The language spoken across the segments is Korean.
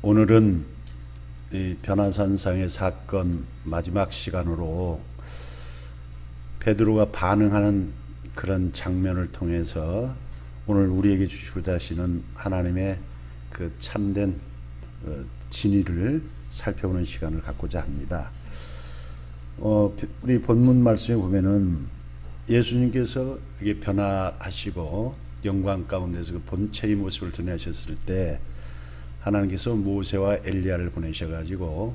오늘은 이 변화산상의 사건 마지막 시간으로 베드로가 반응하는 그런 장면을 통해서 오늘 우리에게 주시고자 하시는 하나님의 그 참된 진리를 살펴보는 시간을 갖고자 합니다. 우리 본문 말씀에 보면은 예수님께서 이게 변화하시고 영광 가운데서 그 본체의 모습을 드러내셨을 때 하나님께서 모세와 엘리야를 보내셔가지고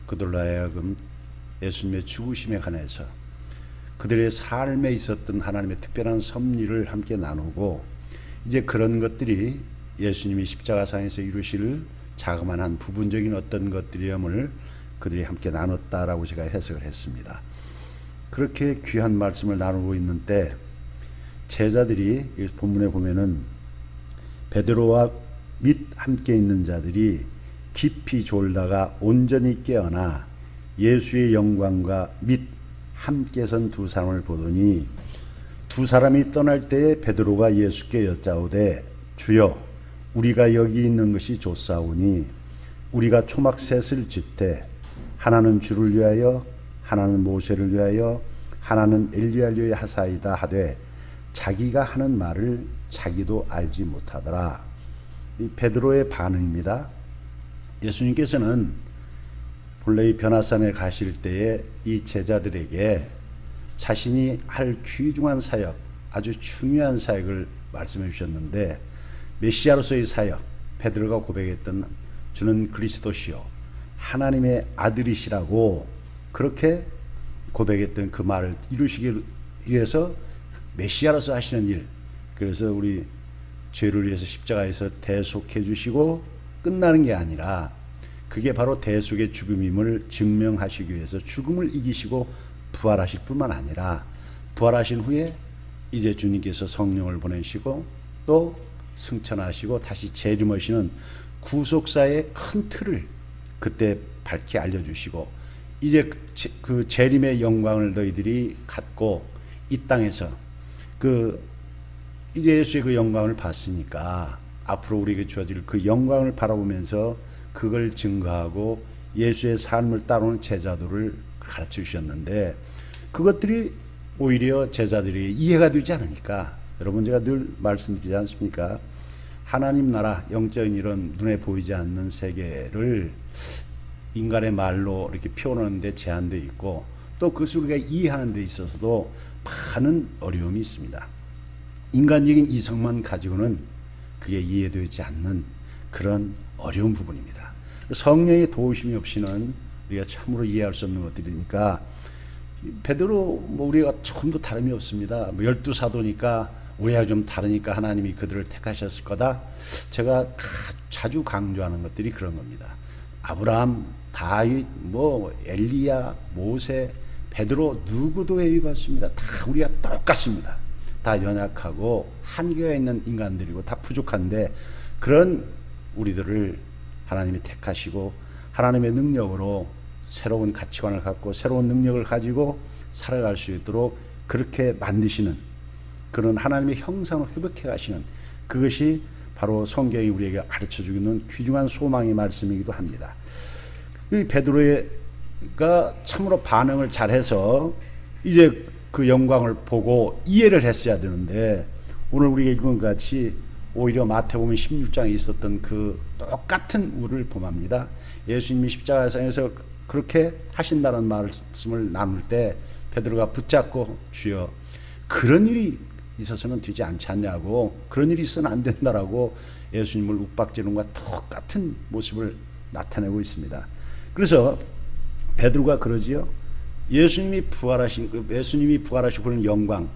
그들로 하여금 예수님의 죽으심에 관해서 그들의 삶에 있었던 하나님의 특별한 섭리를 함께 나누고, 이제 그런 것들이 예수님이 십자가상에서 이루실 자그마한 부분적인 어떤 것들임을 그들이 함께 나눴다라고 제가 해석을 했습니다. 그렇게 귀한 말씀을 나누고 있는 때 제자들이 본문에 보면은 베드로와 및 함께 있는 자들이 깊이 졸다가 온전히 깨어나 예수의 영광과 및 함께 선 두 사람을 보더니, 두 사람이 떠날 때에 베드로가 예수께 여짜오되 주여 우리가 여기 있는 것이 좋사오니 우리가 초막셋을 짓되 하나는 주를 위하여 하나는 모세를 위하여 하나는 엘리야를 위하여 하사이다 하되 자기가 하는 말을 자기도 알지 못하더라. 이 베드로의 반응입니다. 예수님께서는 본래 이 변화산에 가실 때에 이 제자들에게 자신이 할 귀중한 사역, 아주 중요한 사역을 말씀해 주셨는데, 메시아로서의 사역, 베드로가 고백했던 주는 그리스도시요 하나님의 아들이시라고 그렇게 고백했던 그 말을 이루시기 위해서 메시아로서 하시는 일, 그래서 우리 죄를 위해서 십자가에서 대속해 주시고 끝나는 게 아니라 그게 바로 대속의 죽음임을 증명하시기 위해서 죽음을 이기시고 부활하실 뿐만 아니라 부활하신 후에 이제 주님께서 성령을 보내시고 또 승천하시고 다시 재림하시는 구속사의 큰 틀을 그때 밝히 알려주시고, 이제 그 재림의 영광을 너희들이 갖고 이 땅에서 이제 예수의 그 영광을 봤으니까 앞으로 우리에게 주어질 그 영광을 바라보면서 그걸 증거하고 예수의 삶을 따르는 제자들을 가르쳐 주셨는데, 그것들이 오히려 제자들이 이해가 되지 않으니까, 여러분 제가 늘 말씀드리지 않습니까? 하나님 나라, 영적인 이런 눈에 보이지 않는 세계를 인간의 말로 이렇게 표현하는 데 제한되어 있고, 또 그것을 우리가 이해하는 데 있어서도 많은 어려움이 있습니다. 인간적인 이성만 가지고는 그게 이해되지 않는 그런 어려운 부분입니다. 성령의 도우심이 없이는 우리가 참으로 이해할 수 없는 것들이니까, 베드로 우리가 조금도 다름이 없습니다. 12사도니까 우리가 좀 다르니까 하나님이 그들을 택하셨을 거다. 제가 자주 강조하는 것들이 그런 겁니다. 아브라함, 다윗, 엘리야, 모세, 베드로 누구도 외유 같습니다. 다 우리가 똑같습니다. 다 연약하고 한계가 있는 인간들이고 다 부족한데, 그런 우리들을 하나님이 택하시고 하나님의 능력으로 새로운 가치관을 갖고 새로운 능력을 가지고 살아갈 수 있도록 그렇게 만드시는, 그런 하나님의 형상을 회복해 가시는, 그것이 바로 성경이 우리에게 가르쳐주는 귀중한 소망의 말씀이기도 합니다. 이 베드로가 참으로 반응을 잘해서 이제 그 영광을 보고 이해를 했어야 되는데, 오늘 우리가 읽은 것 같이 오히려 마태복음 16장에 있었던 그 똑같은 우를 범합니다. 예수님이 십자가상에서 그렇게 하신다는 말씀을 나눌 때 베드로가 붙잡고 주여 그런 일이 있어서는 되지 않지 않냐고, 그런 일이 있어서는 안 된다라고 예수님을 윽박지르는 것과 똑같은 모습을 나타내고 있습니다. 그래서 베드로가 그러지요. 예수님이 부활하시고 그런 영광,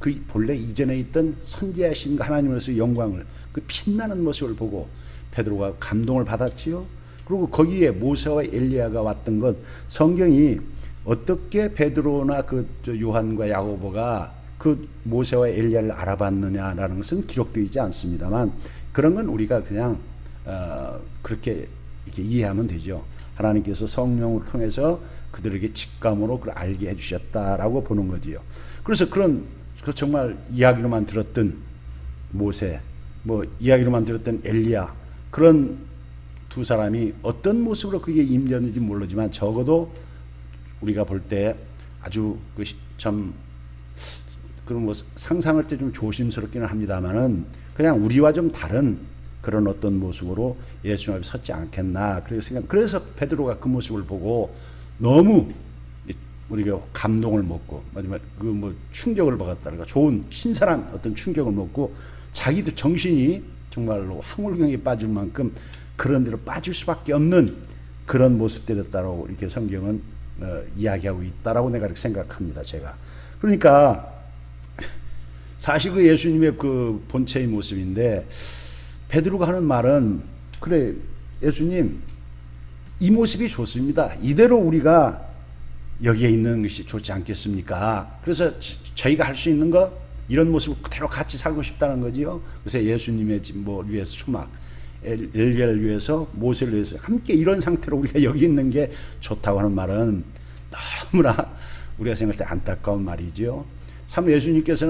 그 본래 이전에 있던 선지하신 하나님으로서 영광을, 그 빛나는 모습을 보고 베드로가 감동을 받았지요. 그리고 거기에 모세와 엘리야가 왔던 것, 성경이 어떻게 베드로나 그 요한과 야고보가 그 모세와 엘리야를 알아봤느냐라는 것은 기록되어 있지 않습니다만, 그런 건 우리가 그냥 그렇게 이렇게 이해하면 되죠. 하나님께서 성령을 통해서 그들에게 직감으로 그걸 알게 해주셨다라고 보는 거지요. 그래서 그 정말 이야기로만 들었던 모세, 이야기로만 들었던 엘리야, 그런 두 사람이 어떤 모습으로 그게 임되었는지 모르지만 적어도 우리가 볼 때 아주 참 그런 뭐 상상할 때 좀 조심스럽기는 합니다만은 그냥 우리와 좀 다른 그런 어떤 모습으로 예수님 앞에 섰지 않겠나 그래서 베드로가 그 모습을 보고 너무 우리가 감동을 먹고 마지막 그 뭐 충격을 받았다가 좋은 신선한 어떤 충격을 먹고 자기도 정신이 정말로 황홀경에 빠질 만큼 그런 데로 빠질 수밖에 없는 그런 모습들이었다고 이렇게 성경은 이야기하고 있다라고 내가 이렇게 생각합니다. 제가 그러니까 사실 그 예수님의 그 본체의 모습인데 베드로가 하는 말은 그래 예수님 이 모습이 좋습니다. 이대로 우리가 여기에 있는 것이 좋지 않겠습니까? 그래서 저희가 할 수 있는 거 이런 모습을 그대로 같이 살고 싶다는 거지요. 그래서 예수님의 뭐 위에서 초막 엘리야를 위해서 모세를 위해서 함께 이런 상태로 우리가 여기 있는 게 좋다고 하는 말은 너무나 우리가 생각할 때 안타까운 말이죠. 참 예수님께서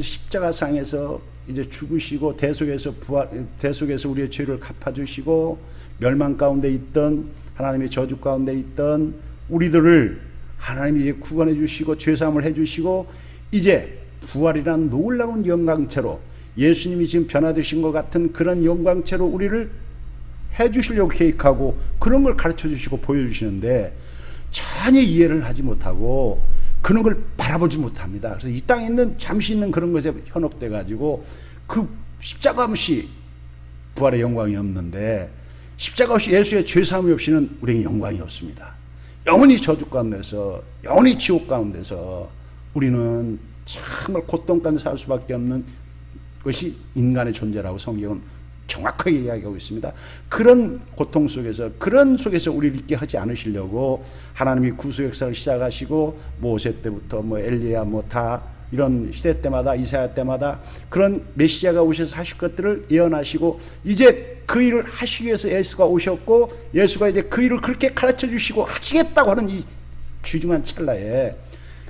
십자가상에서 이제 죽으시고 대속에서 우리의 죄를 갚아주시고 멸망 가운데 있던 하나님의 저주 가운데 있던 우리들을 하나님이 이제 구원해 주시고 죄사함을 해 주시고 이제 부활이라는 놀라운 영광체로 예수님이 지금 변화되신 것 같은 그런 영광체로 우리를 해 주시려고 계획하고 그런 걸 가르쳐 주시고 보여주시는데 전혀 이해를 하지 못하고 그런 걸 바라보지 못합니다. 그래서 이 땅에 있는 잠시 있는 그런 것에 현혹돼 가지고 그 십자가 없이 부활의 영광이 없는데 십자가 없이 예수의 죄사함이 없이는 우리에게 영광이 없습니다. 영원히 저주 가운데서 영원히 지옥 가운데서 우리는 정말 고통 가운데 살 수밖에 없는 것이 인간의 존재라고 성경은 정확하게 이야기하고 있습니다. 그런 고통 속에서 그런 속에서 우리를 있게 하지 않으시려고 하나님이 구속 역사를 시작하시고 모세 때부터 뭐 엘리야 뭐 다 이런 시대 때마다 이사야 때마다 그런 메시아가 오셔서 하실 것들을 예언하시고 이제 그 일을 하시기 위해서 예수가 오셨고 예수가 이제 그 일을 그렇게 가르쳐 주시고 하시겠다고 하는 이 귀중한 찰나에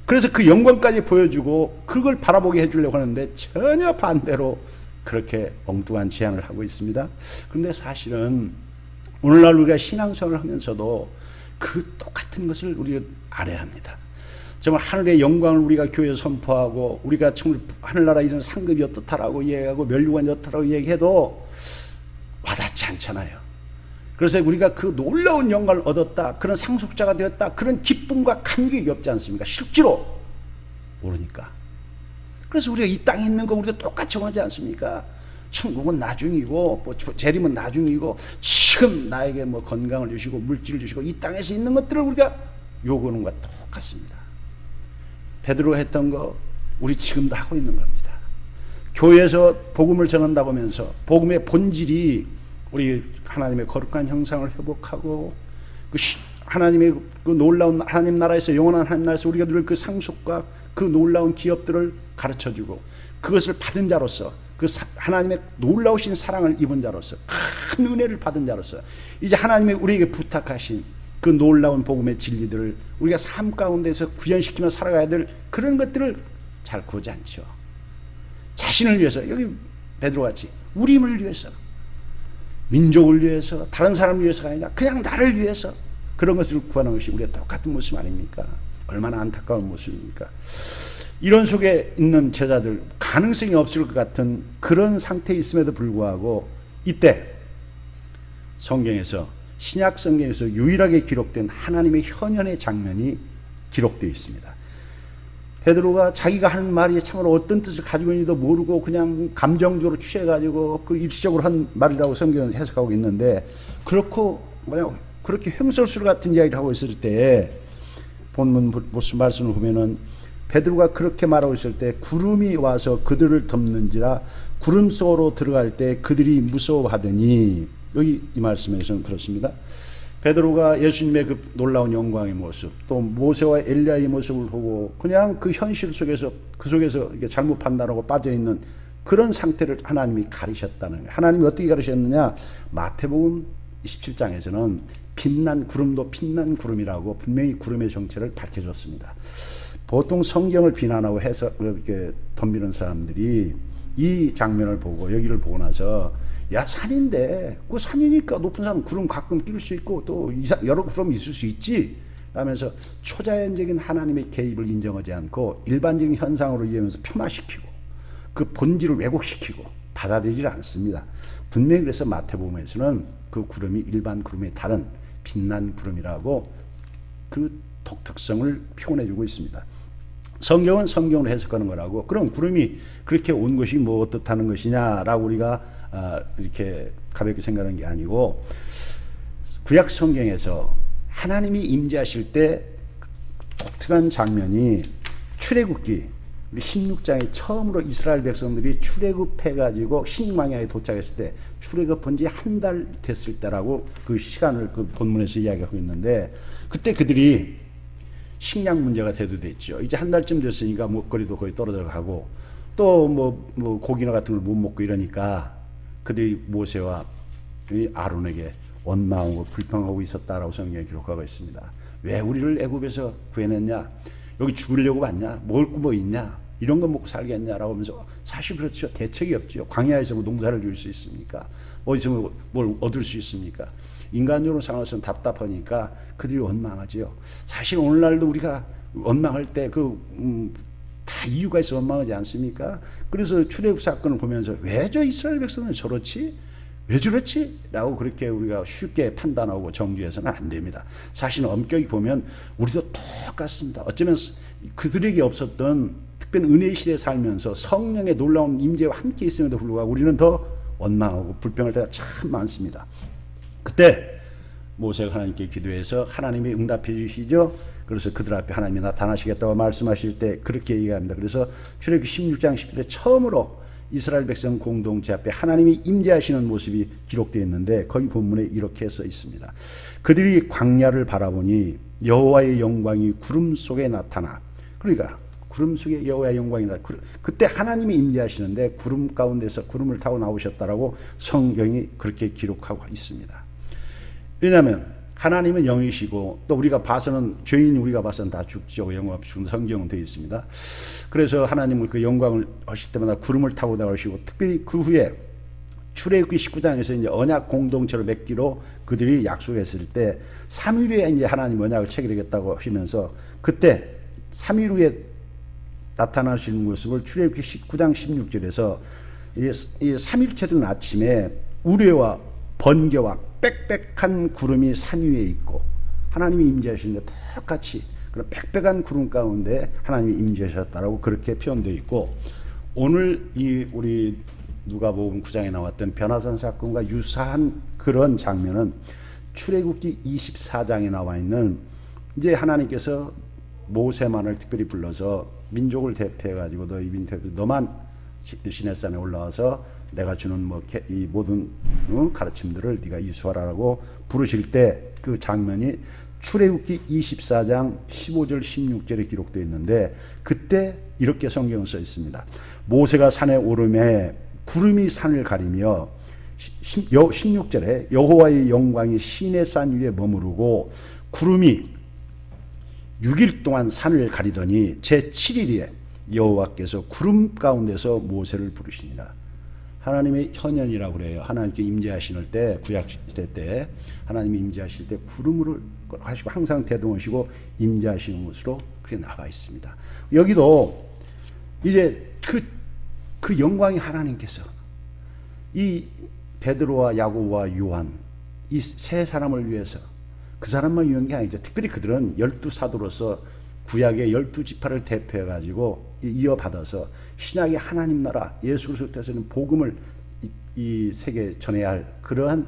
그래서 그 영광까지 보여주고 그걸 바라보게 해주려고 하는데 전혀 반대로 그렇게 엉뚱한 제안을 하고 있습니다. 그런데 사실은 오늘날 우리가 신앙생활을 하면서도 그 똑같은 것을 우리가 알아야 합니다. 정말 하늘의 영광을 우리가 교회에 선포하고 우리가 정말 하늘나라에 있는 상급이 어떻다라고 이야기하고 멸류관이 어떻다라고 얘기해도 와닿지 않잖아요. 그래서 우리가 그 놀라운 영광을 얻었다, 그런 상속자가 되었다, 그런 기쁨과 감격이 없지 않습니까? 실제로 모르니까. 그래서 우리가 이 땅에 있는 거 우리가 똑같이 원하지 않습니까? 천국은 나중이고 뭐 재림은 나중이고 지금 나에게 뭐 건강을 주시고 물질을 주시고 이 땅에서 있는 것들을 우리가 요구하는 것과 똑같습니다. 베드로가 했던 거 우리 지금도 하고 있는 겁니다. 교회에서 복음을 전한다고 하면서 복음의 본질이 우리 하나님의 거룩한 형상을 회복하고 하나님의 그 놀라운 하나님 나라에서 영원한 하나님 나라에서 우리가 누릴 그 상속과 그 놀라운 기업들을 가르쳐주고 그것을 받은 자로서 그 하나님의 놀라우신 사랑을 입은 자로서 큰 은혜를 받은 자로서 이제 하나님이 우리에게 부탁하신 그 놀라운 복음의 진리들을 우리가 삶 가운데서 구현시키며 살아가야 될 그런 것들을 잘 구하지 않죠. 자신을 위해서 여기 베드로같이 우리를 위해서 민족을 위해서 다른 사람을 위해서가 아니라 그냥 나를 위해서 그런 것을 구하는 것이 우리가 똑같은 모습 아닙니까? 얼마나 안타까운 모습입니까? 이런 속에 있는 제자들 가능성이 없을 것 같은 그런 상태에 있음에도 불구하고 이때 성경에서 신약 성경에서 유일하게 기록된 하나님의 현현의 장면이 기록되어 있습니다. 베드로가 자기가 하는 말이 참으로 어떤 뜻을 가지고 있는지도 모르고 그냥 감정적으로 취해가지고 그 일시적으로 한 말이라고 성경은 해석하고 있는데 그렇게 횡설수설 같은 이야기를 하고 있을 때 본문 말씀을 보면은 베드로가 그렇게 말하고 있을 때 구름이 와서 그들을 덮는지라 구름 속으로 들어갈 때 그들이 무서워하더니 여기 이 말씀에서는 그렇습니다. 베드로가 예수님의 그 놀라운 영광의 모습 또 모세와 엘리야의 모습을 보고 그냥 그 현실 속에서 그 속에서 이게 잘못 판단하고 빠져있는 그런 상태를 하나님이 가르셨다는 거예요. 하나님이 어떻게 가르셨느냐? 마태복음 27장에서는 빛난 구름도 빛난 구름이라고 분명히 구름의 정체를 밝혀줬습니다. 보통 성경을 비난하고 해서 이렇게 덤비는 사람들이 이 장면을 보고 여기를 보고 나서 야 산인데 그 산이니까 높은 산 구름 가끔 낄 수 있고 또 여러 구름이 있을 수 있지 하면서 초자연적인 하나님의 개입을 인정하지 않고 일반적인 현상으로 이해하면서 폄하시키고 그 본질을 왜곡시키고 받아들이지 않습니다. 분명히 그래서 마태복음에서는 그 구름이 일반 구름의 다른 빛난 구름이라고 그 독특성을 표현해주고 있습니다. 성경은 성경으로 해석하는 거라고. 그럼 구름이 그렇게 온 것이 뭐 어떻다는 것이냐라고 우리가 이렇게 가볍게 생각하는 게 아니고, 구약 성경에서 하나님이 임재하실 때 독특한 장면이 출애굽기 16장에 처음으로 이스라엘 백성들이 출애굽해가지고 신광야에 도착했을 때, 출애굽한 지 한 달 됐을 때라고 그 시간을 그 본문에서 이야기하고 있는데, 그때 그들이 식량 문제가 대두됐죠. 이제 한 달쯤 됐으니까 먹거리도 거의 떨어져 가고 또 뭐 고기나 같은 걸 못 먹고 이러니까 그들이 모세와 아론에게 원망하고 불평하고 있었다라고 성경에 기록하고 있습니다. 왜 우리를 애굽에서 구해냈냐? 여기 죽으려고 왔냐? 먹을 거 뭐 있냐? 이런 거 먹고 살겠냐라고 하면서, 사실 그렇죠. 대책이 없죠. 광야에서 뭐 농사를 지을 수 있습니까? 어디서 뭘 얻을 수 있습니까? 인간적으로 상황에서는 답답하니까 그들이 원망하지요. 사실 오늘날도 우리가 원망할 때 다 이유가 있어 원망하지 않습니까? 그래서 출애굽 사건을 보면서 왜 저 이스라엘 백성은 저렇지? 왜 저렇지? 라고 그렇게 우리가 쉽게 판단하고 정죄해서는 안 됩니다. 사실 엄격히 보면 우리도 똑같습니다. 어쩌면 그들에게 없었던 특별한 은혜의 시대에 살면서 성령의 놀라운 임재와 함께 있음에도 불구하고 우리는 더 원망하고 불평할 때가 참 많습니다. 그때 모세가 하나님께 기도해서 하나님이 응답해 주시죠. 그래서 그들 앞에 하나님이 나타나시겠다고 말씀하실 때 그렇게 얘기합니다. 그래서 출애굽기 16장 10절에 처음으로 이스라엘 백성 공동체 앞에 하나님이 임재하시는 모습이 기록되어 있는데, 거기 본문에 이렇게 써 있습니다. 그들이 광야를 바라보니 여호와의 영광이 구름 속에 나타나. 그러니까 구름 속에 여호와의 영광이 나타나. 그때 하나님이 임재하시는데 구름 가운데서 구름을 타고 나오셨다라고 성경이 그렇게 기록하고 있습니다. 왜냐하면 하나님은 영이시고 또 우리가 봐서는, 죄인 우리가 봐서는 다 죽죠. 영광 없이 죽는 성경은 되어 있습니다. 그래서 하나님은 그 영광을 하실 때마다 구름을 타고 나오시고, 특별히 그 후에 출애굽기 19장에서 이제 언약 공동체를 맺기로 그들이 약속했을 때 3일 후에 이제 하나님 언약을 체결하겠다고 하시면서, 그때 3일 후에 나타나시는 모습을 출애굽기 19장 16절에서 이 3일째 된 아침에 우레와 번개와 빽빽한 구름이 산 위에 있고, 하나님이 임재하시는데 똑같이 그런 빽빽한 구름 가운데 하나님이 임재하셨다라고 그렇게 표현되어 있고, 오늘 이 우리 누가복음 9장에 나왔던 변화산 사건과 유사한 그런 장면은 출애굽기 24장에 나와 있는, 이제 하나님께서 모세만을 특별히 불러서 민족을 대표해 가지고 너만 시내산에 올라와서 내가 주는 이 모든 가르침들을 네가 이수하라라고 부르실 때, 그 장면이 출애굽기 24장 15절 16절에 기록되어 있는데, 그때 이렇게 성경은 써 있습니다. 모세가 산에 오르매 구름이 산을 가리며, 16절에 여호와의 영광이 시내산 위에 머무르고 구름이 6일 동안 산을 가리더니 제7일에 여호와께서 구름 가운데서 모세를 부르시니라. 하나님의 현현이라고 그래요. 하나님께 임재하실 때, 구약 시대 때 하나님이 임재하실 때 구름을 하시고 항상 대동하시고 임재하시는 것으로 그렇게 나와 있습니다. 여기도 이제 그 영광이 하나님께서 이 베드로와 야고보와 요한 이 세 사람을 위해서, 그 사람만 위한 게 아니죠. 특별히 그들은 12사도로서 구약의 12지파를 대표해 가지고 이어받아서 신약의 하나님 나라 예수 그리스도께서는 복음을 이 세계에 전해야 할 그러한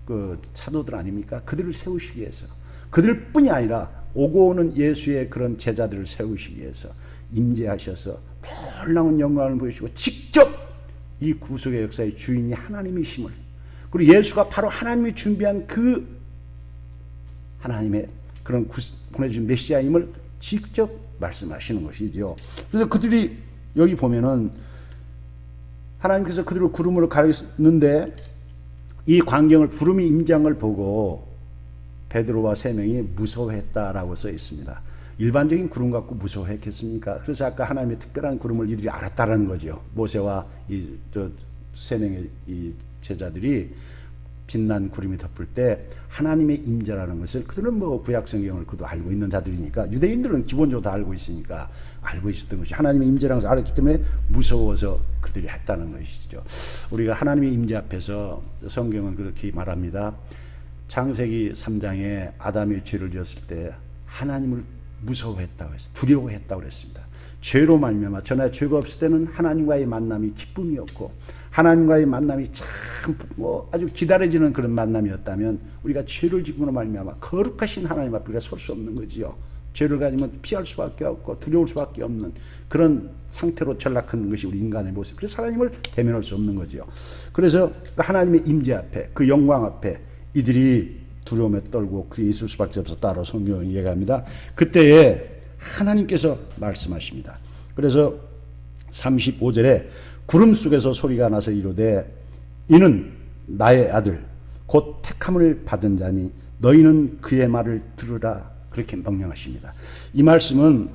그 사도들 아닙니까? 그들을 세우시기 위해서, 그들뿐이 아니라 오고 오는 예수의 그런 제자들을 세우시기 위해서 임재하셔서 놀라운 영광을 보이시고, 직접 이 구속의 역사의 주인이 하나님이심을, 그리고 예수가 바로 하나님이 준비한 그 하나님의 그런 보내주신 메시아임을 직접 말씀하시는 것이죠. 그래서 그들이 여기 보면은 하나님께서 그들을 구름으로 가리는데, 이 광경을, 구름이 임재한 걸 보고 베드로와 세 명이 무서워했다라고 써 있습니다. 일반적인 구름 갖고 무서워했겠습니까? 그래서 아까 하나님의 특별한 구름을 이들이 알았다라는 거죠. 모세와 이 세 명의 이 제자들이 빛난 구름이 덮을 때 하나님의 임재라는 것을, 그들은 뭐 구약 성경을 그도 알고 있는 자들이니까, 유대인들은 기본적으로 다 알고 있으니까 알고 있었던 것이, 하나님의 임재라는 것을 알았기 때문에 무서워서 그들이 했다는 것이죠. 우리가 하나님의 임재 앞에서, 성경은 그렇게 말합니다. 창세기 3장에 아담이 죄를 지었을 때 하나님을 무서워했다고 했어요. 두려워했다고 그랬습니다. 죄로 말미암아, 전에 죄가 없을 때는 하나님과의 만남이 기쁨이었고, 하나님과의 만남이 참 아주 기다려지는 그런 만남이었다면, 우리가 죄를 지음으로 말미암아 거룩하신 하나님 앞에 우리가 설 수 없는 거지요. 죄를 가지면 피할 수밖에 없고 두려울 수밖에 없는 그런 상태로 전락하는 것이 우리 인간의 모습. 그래서 하나님을 대면할 수 없는 거지요. 그래서 하나님의 임재 앞에, 그 영광 앞에 이들이 두려움에 떨고 그 있을 수밖에 없었다고 성경이 얘기합니다. 그때에 하나님께서 말씀하십니다. 그래서 35절에 구름 속에서 소리가 나서 이르되 이는 나의 아들 곧 택함을 받은 자니 너희는 그의 말을 들으라, 그렇게 명령하십니다. 이 말씀은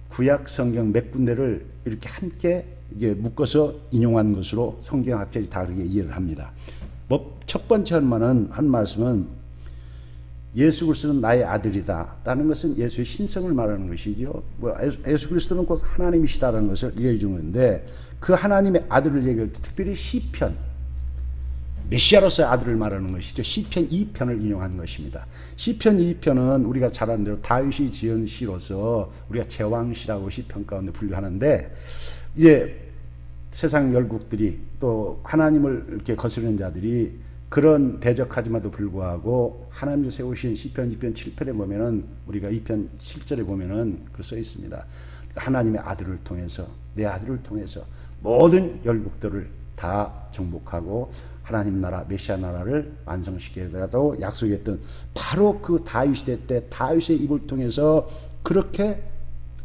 구약 성경 몇 군데를 이렇게 함께 이게 묶어서 인용한 것으로 성경학자들이 다르게 이해를 합니다. 첫 번째 한 말씀은 예수 그리스도는 나의 아들이다 라는 것은 예수의 신성을 말하는 것이죠. 예수 그리스도는 곧 하나님이시다라는 것을 얘기해 주는데, 그 하나님의 아들을 얘기할 때 특별히 시편, 메시아로서의 아들을 말하는 것이죠. 시편 2편을 인용한 것입니다. 시편 2편은 우리가 잘 아는 대로 다윗이 지은 시로서 우리가 제왕시라고 시편 가운데 분류하는데, 이제 세상 열국들이 또 하나님을 이렇게 거스르는 자들이 그런 대적하지만도 불구하고 하나님이 세우신 시편 2편 7편에 보면은, 우리가 2편 7절에 보면은 그 써 있습니다. 하나님의 아들을 통해서, 내 아들을 통해서 모든 열국들을 다 정복하고 하나님 나라, 메시아 나라를 완성시키겠다고 약속했던, 바로 그 다윗 시대 때 다윗의 입을 통해서 그렇게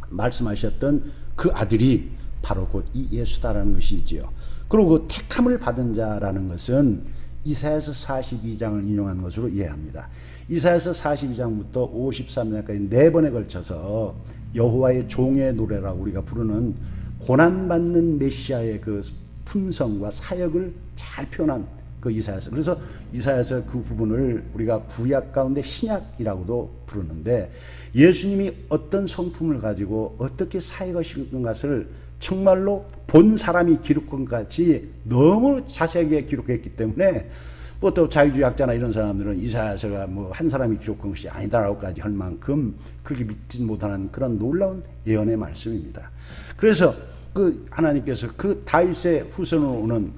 말씀하셨던 그 아들이 바로 곧 이 예수다라는 것이지요. 그리고 그 택함을 받은 자라는 것은 이사야서 42장을 인용한 것으로 이해합니다. 이사야서 42장부터 53장까지 4번에 걸쳐서 여호와의 종의 노래라고 우리가 부르는 고난받는 메시아의 그 품성과 사역을 잘 표현한 그 이사야서. 그래서 이사야서 그 부분을 우리가 구약 가운데 신약이라고도 부르는데, 예수님이 어떤 성품을 가지고 어떻게 사역하신 것을 정말로 본 사람이 기록한 같이 너무 자세하게 기록했기 때문에, 또 자유주의학자나 이런 사람들은 이사야서가 한 사람이 기록한 것이 아니다라고까지 할 만큼 그렇게 믿지 못하는 그런 놀라운 예언의 말씀입니다. 그래서 그 하나님께서 그 다윗의 후손으로 오는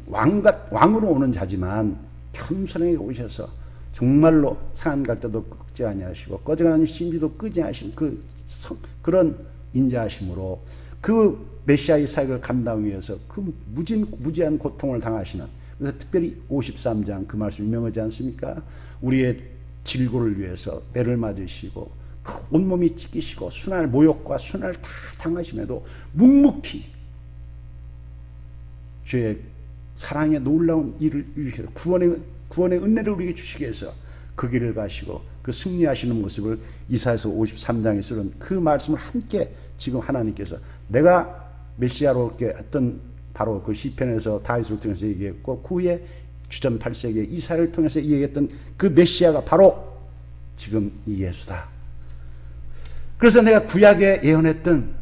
왕으로 오는 자지만 겸손하게 오셔서 정말로 상한 갈 때도 끄지 아니하시고 꺼져가는 심지도 끄지 않으신 그런 인자하심으로 그 메시아의 사역을 감당하기 위해서 그 무지한 고통을 당하시는, 그래서 특별히 53장 그 말씀 유명하지 않습니까? 우리의 질고를 위해서 배를 맞으시고 온몸이 찢기시고 모욕과 순환을 다 당하심에도 묵묵히 주의 사랑의 놀라운 일을 이루셔서 구원의 은혜를 우리에게 주시기 위해서 그 길을 가시고 그 승리하시는 모습을 이사야서 53장에 쓰는 그 말씀을 함께 지금 하나님께서 내가 메시아로 이렇게 했던 바로 그 시편에서 다윗을 통해서 얘기했고, 그 후에 주전 8세기에 이사야를 통해서 얘기했던 그 메시아가 바로 지금 이 예수다. 그래서 내가 구약에 예언했던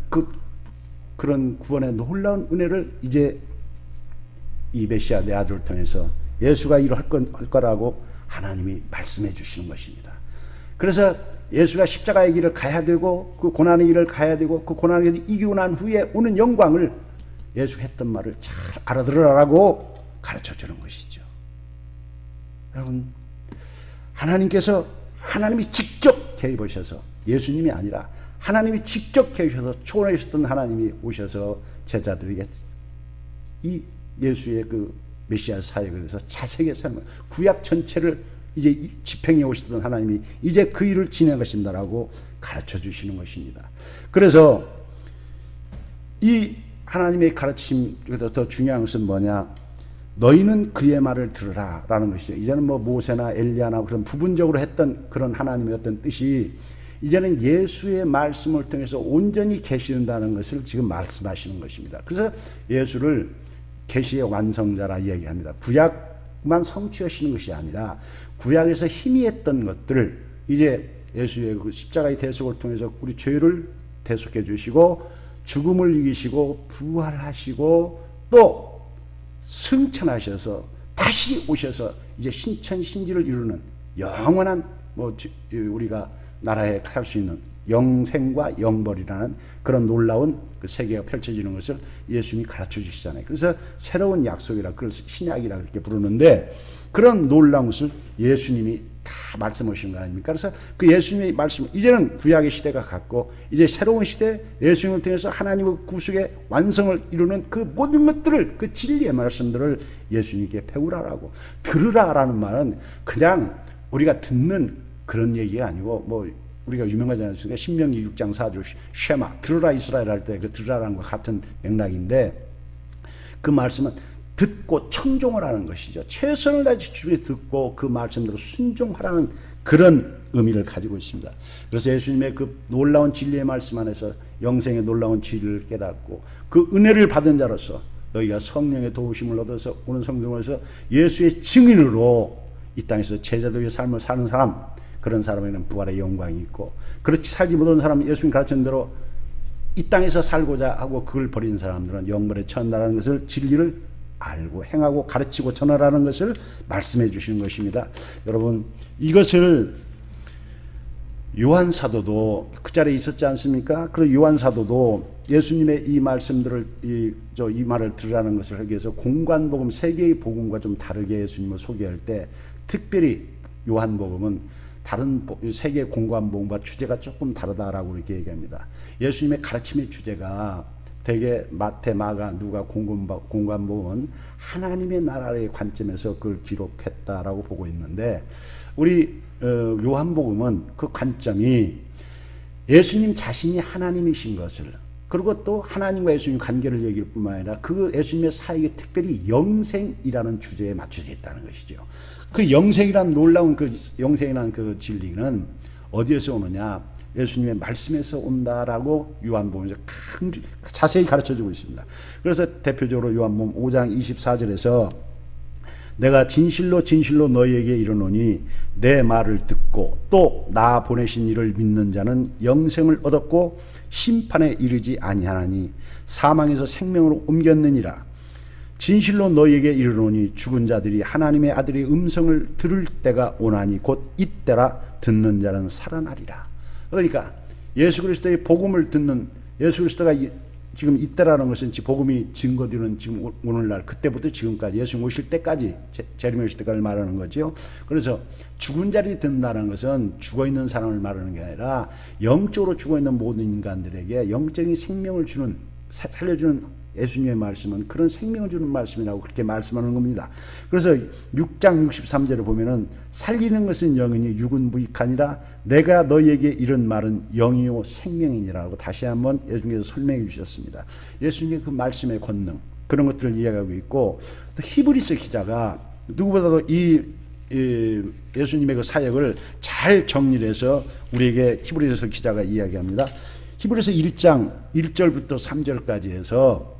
그런 구원의 놀라운 은혜를 이제 이 메시아 내 아들을 통해서 예수가 할 거라고 하나님이 말씀해 주시는 것입니다. 그래서 예수가 십자가의 길을 가야 되고 그 고난의 길을 가야 되고 그 고난의 길을 이기고 난 후에 오는 영광을 예수가 했던 말을 잘 알아들으라고 가르쳐 주는 것이죠. 여러분, 하나님이 직접 개입하셔서, 예수님이 아니라 하나님이 직접 개입하셔서 초월하셨던 하나님이 오셔서 제자들에게 이 예수의 그 메시아 사역에 대해서 자세하게 설명, 구약 전체를 이제 집행해 오시던 하나님이 이제 그 일을 진행하신다라고 가르쳐 주시는 것입니다. 그래서 이 하나님의 가르침 중에서 더 중요한 것은 뭐냐? 너희는 그의 말을 들으라 라는 것이죠. 이제는 모세나 엘리야나 그런 부분적으로 했던 그런 하나님의 어떤 뜻이 이제는 예수의 말씀을 통해서 온전히 계시는다는 것을 지금 말씀하시는 것입니다. 그래서 예수를 계시의 완성자라 이야기합니다. 구약만 성취하시는 것이 아니라 구약에서 희미했던 것들을 이제 예수의 그 십자가의 대속을 통해서 우리 죄를 대속해 주시고 죽음을 이기시고 부활하시고 또 승천하셔서 다시 오셔서 이제 신천신지를 이루는 영원한 우리가 나라에 갈 수 있는 영생과 영벌이라는 그런 놀라운 그 세계가 펼쳐지는 것을 예수님이 가르쳐 주시잖아요. 그래서 새로운 약속이라 그걸 신약이라 그렇게 부르는데 그런 놀라운 것을 예수님이 다 말씀하신 거 아닙니까? 그래서 그 예수님의 말씀, 이제는 구약의 시대가 갔고 이제 새로운 시대 예수님을 통해서 하나님의 구속의 완성을 이루는 그 모든 것들을 그 진리의 말씀들을 예수님께 배우라라고. 들으라라는 말은 그냥 우리가 듣는 그런 얘기가 아니고 우리가 유명하지 않습니까? 신명기 6장 4절 쉐마 들으라 이스라엘 할 때 그 들으라는 것 같은 맥락인데 그 말씀은 듣고 청종을 하는 것이죠. 최선을 다해 주님이 듣고 그 말씀대로 순종하라는 그런 의미를 가지고 있습니다. 그래서 예수님의 그 놀라운 진리의 말씀 안에서 영생의 놀라운 진리를 깨닫고 그 은혜를 받은 자로서 너희가 성령의 도우심을 얻어서 오는 성경에서 예수의 증인으로 이 땅에서 제자도의 삶을 사는 사람, 그런 사람에게는 부활의 영광이 있고 그렇지 살지 못하는 사람 예수님 가르친 대로 이 땅에서 살고자 하고 그걸 버린 사람들은 영벌에 처한다는 것을 진리를 알고 행하고 가르치고 전하라는 것을 말씀해 주시는 것입니다. 여러분 이것을 요한 사도도 그 자리에 있었지 않습니까? 그리고 요한 사도도 예수님의 이 말씀들을 이 말을 들으라는 것을 하기 위해서 공관복음 세 개의 복음과 좀 다르게 예수님을 소개할 때 특별히 요한복음은 다른 세 개의 공관복음과 주제가 조금 다르다라고 이렇게 얘기합니다. 예수님의 가르침의 주제가 대개 마태, 마가, 누가 공관복음은 하나님의 나라의 관점에서 그걸 기록했다라고 보고 있는데 우리 요한복음은 그 관점이 예수님 자신이 하나님이신 것을 그리고 또 하나님과 예수님 관계를 얘기할 뿐만 아니라 그 예수님의 사역이 특별히 영생이라는 주제에 맞춰져 있다는 것이죠. 그 영생이란 놀라운 그 영생이라는 그 진리는 어디에서 오느냐? 예수님의 말씀에서 온다라고 요한복음에서 자세히 가르쳐주고 있습니다. 그래서 대표적으로 요한복음 5장 24절에서 내가 진실로 진실로 너희에게 이르노니 내 말을 듣고 또 나 보내신 이를 믿는 자는 영생을 얻었고 심판에 이르지 아니하나니 사망에서 생명으로 옮겼느니라. 진실로 너희에게 이르노니 죽은 자들이 하나님의 아들의 음성을 들을 때가 오나니 곧 이때라 듣는 자는 살아나리라. 그러니까 예수 그리스도의 복음을 듣는 예수 그리스도가 지금 이때라는 것은 복음이 증거되는 지금 오늘날 그때부터 지금까지 예수님 오실 때까지 재림의 오실 때까지 말하는 거죠. 그래서 죽은 자들이 듣는다는 것은 죽어있는 사람을 말하는 게 아니라 영적으로 죽어있는 모든 인간들에게 영적인 생명을 주는 살려주는 예수님의 말씀은 그런 생명을 주는 말씀이라고 그렇게 말씀하는 겁니다. 그래서 6장 63절에 보면은 살리는 것은 영이니 육은 무익하니라 내가 너희에게 이런 말은 영이요 생명이니라고 다시 한번 예수님께서 설명해 주셨습니다. 예수님의 그 말씀의 권능 그런 것들을 이야기하고 있고 또 히브리서 기자가 누구보다도 이 예수님의 그 사역을 잘 정리를 해서 우리에게 히브리서 기자가 이야기합니다. 히브리서 1장 1절부터 3절까지 해서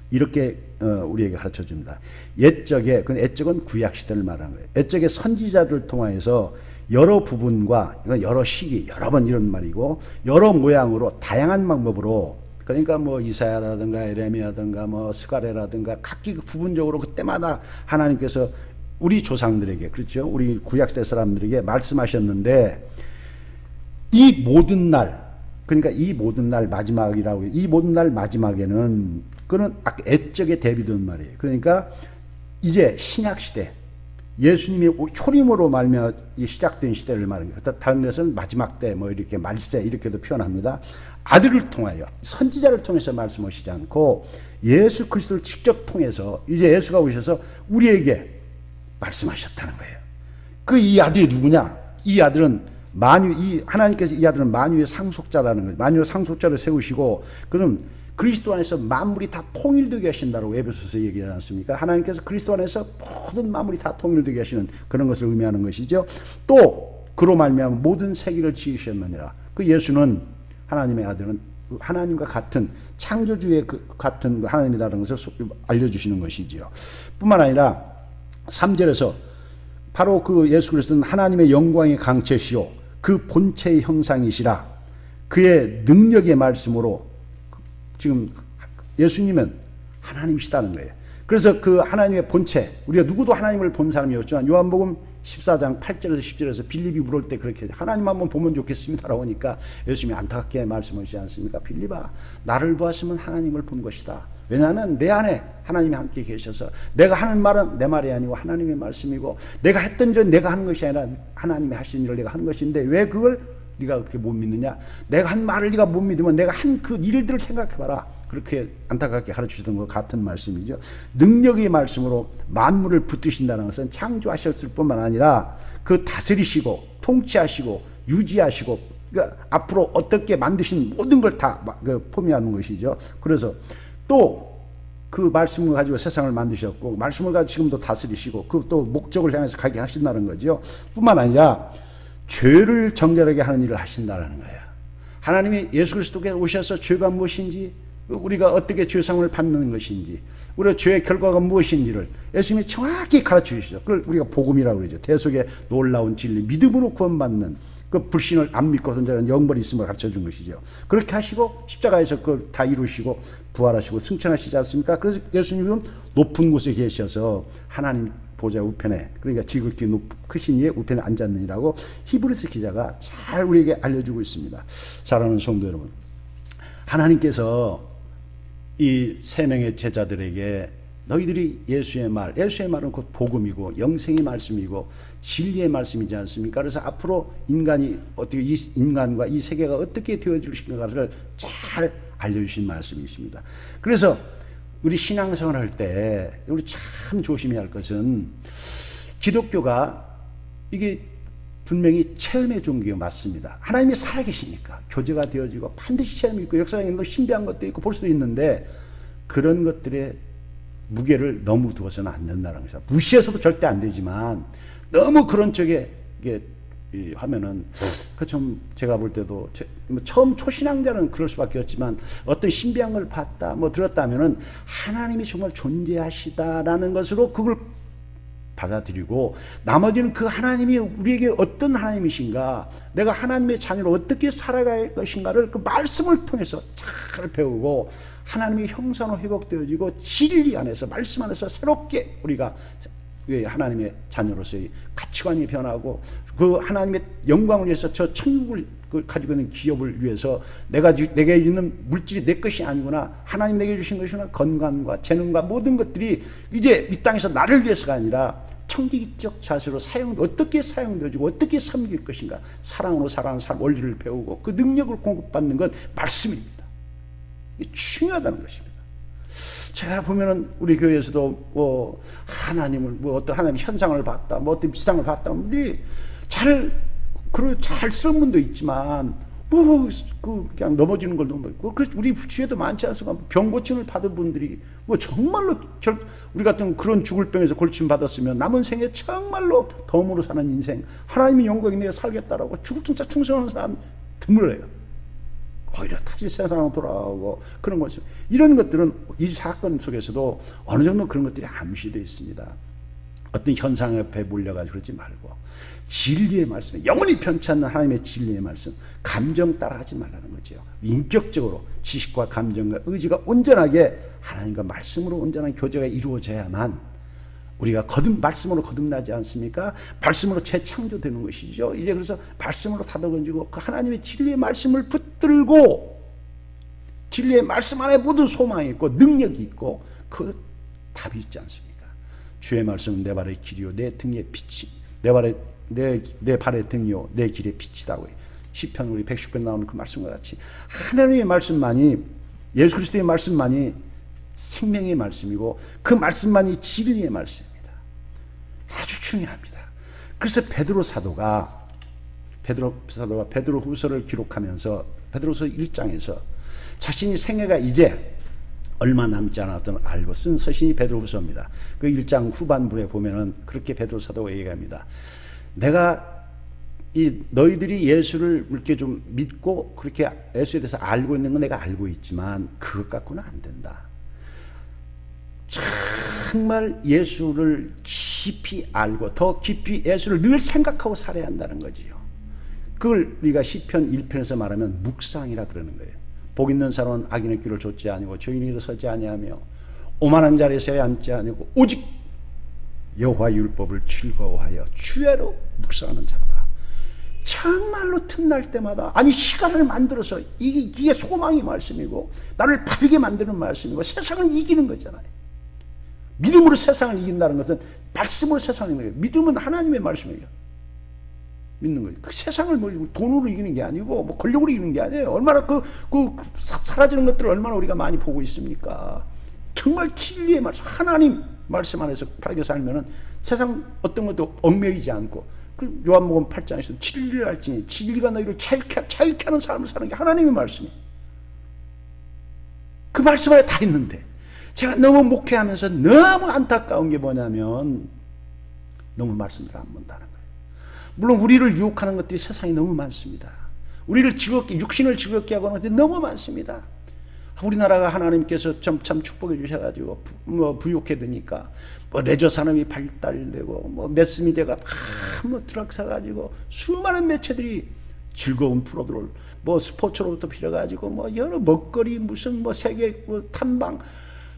이렇게 우리에게 가르쳐 줍니다. 옛적에, 그 옛적은 구약시대를 말하는 거예요. 옛적에 선지자들을 통하여서 여러 부분과 여러 시기, 여러 번 이런 말이고 여러 모양으로 다양한 방법으로 그러니까 이사야라든가 에레미야라든가 스가랴라든가 각기 부분적으로 그때마다 하나님께서 우리 조상들에게 그렇죠. 우리 구약시대 사람들에게 말씀하셨는데 이 모든 날 그러니까 이 모든 날 마지막이라고 해요. 이 모든 날 마지막에는 그는 옛적에 대비된 말이에요. 그러니까 이제 신약 시대 예수님이 초림으로 말미암아 시작된 시대를 말합니다. 다른 데서는 마지막 때 이렇게 말세 이렇게도 표현합니다. 아들을 통하여 선지자를 통해서 말씀하시지 않고 예수 그리스도를 직접 통해서 이제 예수가 오셔서 우리에게 말씀하셨다는 거예요. 그 이 아들이 누구냐? 이 아들은 하나님께서 이 아들은 만유의 상속자라는 거예요. 만유의 상속자를 세우시고 그럼 그리스도 안에서 만물이 다 통일되게 하신다고 에베소서 얘기하지 않습니까? 하나님께서 그리스도 안에서 모든 만물이 다 통일되게 하시는 그런 것을 의미하는 것이죠. 또 그로 말미암아 모든 세계를 지으셨느니라. 그 예수는 하나님의 아들은 하나님과 같은 창조주의 같은 하나님이라는 것을 알려주시는 것이지요. 뿐만 아니라 3절에서 바로 그 예수 그리스도는 하나님의 영광의 강체시요 그 본체의 형상이시라. 그의 능력의 말씀으로 지금 예수님은 하나님이시다는 거예요. 그래서 그 하나님의 본체, 우리가 누구도 하나님을 본 사람이 없지만 요한복음 14장 8절에서 10절에서 빌립이 물을 때 그렇게 하나님 한번 보면 좋겠습니다라고 하니까 예수님이 안타깝게 말씀하시지 않습니까? 빌립아, 나를 보았으면 하나님을 본 것이다. 왜냐하면 내 안에 하나님이 함께 계셔서 내가 하는 말은 내 말이 아니고 하나님의 말씀이고 내가 했던 일은 내가 하는 것이 아니라 하나님이 하신 일을 내가 하는 것인데 왜 그걸 네가 그렇게 못 믿느냐? 내가 한 말을 네가 못 믿으면 내가 한 그 일들을 생각해봐라. 그렇게 안타깝게 가르치셨던 것 같은 말씀이죠. 능력의 말씀으로 만물을 붙드신다는 것은 창조하셨을 뿐만 아니라 그 다스리시고 통치하시고 유지하시고 그러니까 앞으로 어떻게 만드신 모든 걸 다 포함하는 것이죠. 그래서 또 그 말씀을 가지고 세상을 만드셨고 말씀을 가지고 지금도 다스리시고 그 또 목적을 향해서 가게 하신다는 거죠. 뿐만 아니라 죄를 정결하게 하는 일을 하신다는 거예요. 하나님이 예수 그리스도께 오셔서 죄가 무엇인지 우리가 어떻게 죄상을 받는 것인지 우리가 죄의 결과가 무엇인지를 예수님이 정확히 가르쳐 주시죠. 그걸 우리가 복음이라고 그러죠. 대속의 놀라운 진리, 믿음으로 구원받는 그 불신을 안 믿고 선자는 영벌이 있음을 가르쳐 준 것이죠. 그렇게 하시고 십자가에서 그걸 다 이루시고 부활하시고 승천하시지 않습니까? 그래서 예수님은 높은 곳에 계셔서 하나님 보좌 우편에 그러니까 지극히 크신 이의 우편에 앉았느니라고 히브리서 기자가 잘 우리에게 알려주고 있습니다. 사랑하는 성도 여러분, 하나님께서 이 세 명의 제자들에게 너희들이 예수의 말은 곧 복음이고 영생의 말씀이고 진리의 말씀이지 않습니까? 그래서 앞으로 인간이 어떻게 이 인간과 이 세계가 어떻게 되어질 것인가를 잘 알려주신 말씀이 있습니다. 그래서 우리 신앙생활 할 때 우리 참 조심해야 할 것은 기독교가 이게 분명히 체험의 종교가 맞습니다. 하나님이 살아계시니까 교제가 되어지고 반드시 체험이 있고 역사적인 신비한 것도 있고 볼 수도 있는데 그런 것들의 무게를 너무 두어서는 안 된다는 것이죠. 무시해서도 절대 안 되지만 너무 그런 쪽에 이게 하면은 그 좀 제가 볼 때도 처음 초신앙자는 그럴 수밖에 없지만 어떤 신비한 걸 봤다 뭐 들었다면은 하나님이 정말 존재하시다라는 것으로 그걸 받아들이고 나머지는 그 하나님이 우리에게 어떤 하나님이신가 내가 하나님의 자녀로 어떻게 살아갈 것인가를 그 말씀을 통해서 잘 배우고 하나님의 형상으로 회복되어지고 진리 안에서 말씀 안에서 새롭게 우리가 하나님의 자녀로서의 가치관이 변하고 그 하나님의 영광을 위해서 저 천국을 가지고 있는 기업을 위해서 내게 있는 물질이 내 것이 아니구나 하나님 내게 주신 것이구나 건강과 재능과 모든 것들이 이제 이 땅에서 나를 위해서가 아니라 청지기적 자세로 어떻게 사용되어지고 어떻게 섬길 것인가 사랑으로 살아가는 삶 원리를 배우고 그 능력을 공급받는 건 말씀입니다. 이게 중요하다는 것입니다. 제가 보면은 우리 교회에서도 뭐 하나님을 뭐 어떤 하나님 현상을 봤다, 뭐 어떤 비상을 봤다, 우리 잘 쓰는 분도 있지만 뭐 그냥 넘어지는 걸 넘어지고 우리 주위에도 많지 않습니까? 병 고침을 받은 분들이 뭐 정말로 우리 같은 그런 죽을 병에서 골침 받았으면 남은 생에 정말로 덤으로 사는 인생 하나님의 영광에 내가 살겠다라고 죽을 진짜 충성하는 사람 드물어요. 오히려 다시 세상으로 돌아오고 그런 것이 이런 것들은 이 사건 속에서도 어느 정도 그런 것들이 암시되어 있습니다. 어떤 현상 옆에 몰려가지고 그러지 말고 진리의 말씀, 영원히 변치 않는 하나님의 진리의 말씀, 감정 따라하지 말라는 거죠. 인격적으로 지식과 감정과 의지가 온전하게 하나님과 말씀으로 온전한 교제가 이루어져야만 우리가 말씀으로 거듭나지 않습니까? 말씀으로 재창조되는 것이죠. 이제 그래서 말씀으로 다독어지고 그 하나님의 진리의 말씀을 붙들고 진리의 말씀 안에 모든 소망이 있고 능력이 있고 그 답이 있지 않습니까? 주의 말씀은 내 발의 길이요 내 등의 빛이 내 발의 등이요 내 길의 빛이다고 시편 우리 110편 나오는 그 말씀과 같이 하나님의 말씀만이 예수 그리스도의 말씀만이 생명의 말씀이고 그 말씀만이 진리의 말씀입니다. 아주 중요합니다. 그래서 베드로 사도가 베드로후서를 기록하면서 베드로후서 1장에서 자신이 생애가 이제 얼마 남지 않았던 알고 쓴 서신이 베드로후서입니다. 그 1장 후반부에 보면은 그렇게 베드로 사도가 얘기합니다. 내가 이 너희들이 예수를 이렇게 좀 믿고 그렇게 예수에 대해서 알고 있는 건 내가 알고 있지만 그것 갖고는 안 된다. 정말 예수를 깊이 알고 더 깊이 예수를 늘 생각하고 살아야 한다는 거지요. 그걸 우리가 시편 1편에서 말하면 묵상이라 그러는 거예요. 복 있는 사람은 악인의 길을 좇지 아니고 죄인의 길을 서지 아니하며 오만한 자리에 앉지 아니고 오직 여호와 율법을 즐거워하여 주야로 묵상하는 자다. 정말로 틈날 때마다 아니 시간을 만들어서 이게 소망의 말씀이고 나를 바르게 만드는 말씀이고 세상을 이기는 거잖아요. 믿음으로 세상을 이긴다는 것은 말씀으로 세상을 이기는 거예요. 믿음은 하나님의 말씀이에요. 믿는 거예요. 그 세상을 뭐 돈으로 이기는 게 아니고 뭐 권력으로 이기는 게 아니에요. 얼마나 사라지는 것들을 얼마나 우리가 많이 보고 있습니까? 정말 진리의 말씀, 하나님 말씀 안에서 바르게 살면은 세상 어떤 것도 얽매이지 않고 그 요한복음 8장에서 진리를 알지니 진리가 너희를 자유케 하는 삶을 사는 게 하나님의 말씀이에요. 그 말씀 안에 다 있는데 제가 너무 목회하면서 너무 안타까운 게 뭐냐면 너무 말씀들을 안 본다는 거예요. 물론 우리를 유혹하는 것들이 세상에 너무 많습니다. 우리를 즐겁게 육신을 즐겁게 하고 하는 것들이 너무 많습니다. 우리나라가 하나님께서 참 축복해 주셔가지고 부유하게 되니까 뭐 레저 산업이 발달되고 뭐 매스미디어가 뭐 드럭 사가지고 수많은 매체들이 즐거운 프로들을 뭐 스포츠로부터 빌어가지고 뭐 여러 먹거리 무슨 뭐 세계 탐방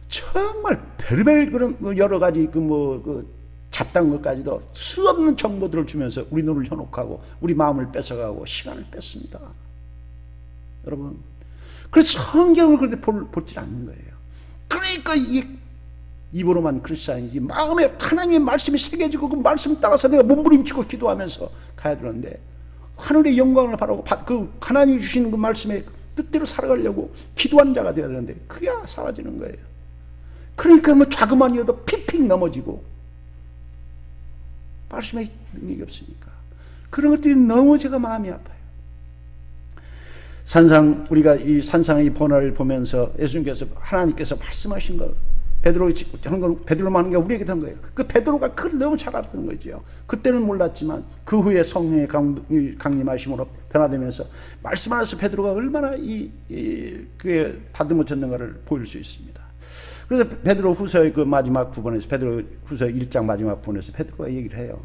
정말 별별 그런 여러 가지 그 잡다한 것까지도 수없는 정보들을 주면서 우리 눈을 현혹하고 우리 마음을 뺏어가고 시간을 뺐습니다. 여러분, 그래서 성경을 그런데 보질 않는 거예요. 그러니까 이게 입으로만 크리스찬이지 마음에 하나님의 말씀이 새겨지고 그 말씀 따라서 내가 몸부림치고 기도하면서 가야 되는데 하늘의 영광을 바라고 그 하나님이 주시는 그 말씀에 뜻대로 살아가려고 기도한 자가 되어야 되는데 그게 사라지는 거예요. 그러니까 뭐 자그만 이어도 픽픽 넘어지고 말씀에 능력이 없으니까 그런 것들이 너무 제가 마음이 아파요. 산상 우리가 이 산상의 번화를 보면서 예수님께서 하나님께서 말씀하신 거 베드로 하는 건 베드로만 하는 게 우리에게도 한 거예요. 그 베드로가 그걸 너무 잘 알았던 거죠. 그때는 몰랐지만 그 후에 성령의 강림하심으로 변화되면서 말씀 안에서 베드로가 얼마나 그에 다듬어졌는가를 보일 수 있습니다. 그래서 베드로 후서의 그 마지막 부분에서 베드로 후서 1장 마지막 부분에서 베드로가 얘기를 해요.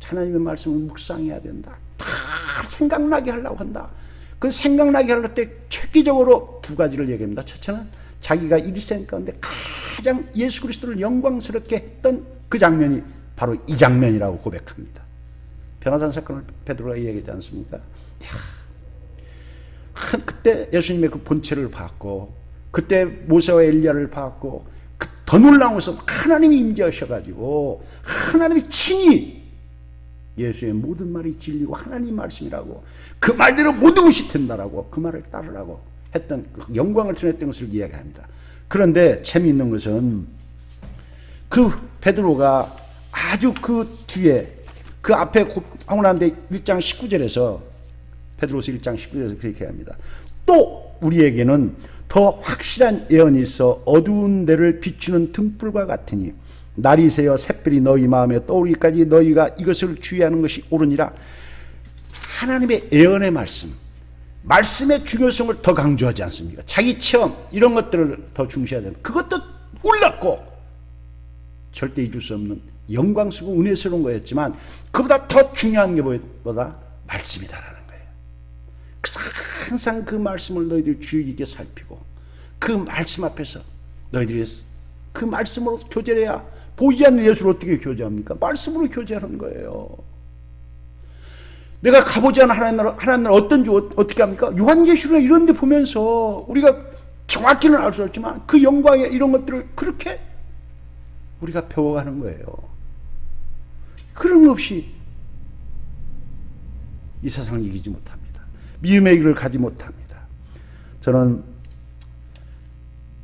하나님의 말씀을 묵상해야 된다. 다 생각나게 하려고 한다. 그 생각나게 할 때 획기적으로 두 가지를 얘기합니다. 첫째는 자기가 일생 가운데 가장 예수 그리스도를 영광스럽게 했던 그 장면이 바로 이 장면이라고 고백합니다. 변화산 사건을 베드로가 얘기하지 않습니까? 그때 예수님의 그 본체를 봤고 그때 모세와 엘리야를 봤고 더 놀라운 것은 하나님이 임재하셔가지고 하나님이 친히 예수의 모든 말이 진리고 하나님 말씀이라고 그 말대로 모든 것이 된다라고 그 말을 따르라고 했던 그 영광을 드러냈던 것을 이야기합니다. 그런데 재미있는 것은 그 베드로가 아주 그 뒤에 그 앞에 하고 난데 1장 19절에서 베드로서 1장 19절에서 그렇게 합니다. 또 우리에게는 더 확실한 예언이 있어 어두운 데를 비추는 등불과 같으니 날이 새어 샛별이 너희 마음에 떠오르기까지 너희가 이것을 주의하는 것이 옳으니라. 하나님의 예언의 말씀의 중요성을 더 강조하지 않습니까? 자기 체험 이런 것들을 더 중시해야 됩니다. 그것도 올랐고 절대 잊을 수 없는 영광스럽고 은혜스러운 거였지만 그보다 더 중요한 게 뭐다? 말씀이다라는 거예요. 그래서 항상 그 말씀을 너희들이 주의 깊게 살피고 그 말씀 앞에서 너희들이 그 말씀으로 교제해야 보이지 않는 예수를 어떻게 교제합니까? 말씀으로 교제하는 거예요. 내가 가보지 않은 하나님 나라 어떤지 어떻게 합니까? 요한계시록 이런 데 보면서 우리가 정확히는 알 수 없지만 그 영광의 이런 것들을 그렇게 우리가 배워가는 거예요. 그런 것 없이 이 세상을 이기지 못합니다. 믿음의 길을 가지 못합니다. 저는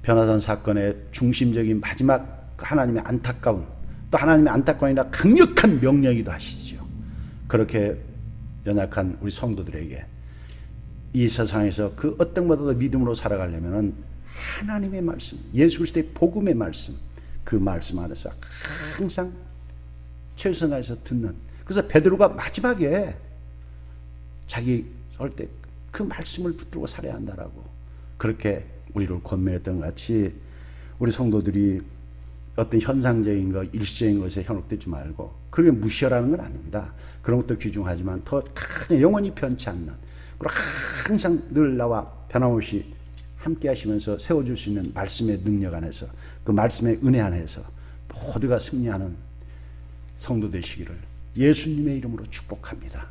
변화산 사건의 중심적인 마지막 하나님의 안타까운 또 하나님의 안타까운이나 강력한 명령이기도 하시죠. 그렇게 연약한 우리 성도들에게 이 세상에서 그 어떤 것보다도 믿음으로 살아가려면 하나님의 말씀, 예수 그리스도의 복음의 말씀, 그 말씀 안에서 항상 최선을 다해서 듣는. 그래서 베드로가 마지막에 자기 설 때 그 말씀을 붙들고 살아야 한다라고 그렇게 우리를 권면했던 것 같이 우리 성도들이 어떤 현상적인 것, 일시적인 것에 현혹되지 말고 그게 무시하라는 건 아닙니다. 그런 것도 귀중하지만 더 큰 영원히 변치 않는 그리고 항상 늘 나와 변함없이 함께 하시면서 세워줄 수 있는 말씀의 능력 안에서 그 말씀의 은혜 안에서 모두가 승리하는 성도 되시기를 예수님의 이름으로 축복합니다.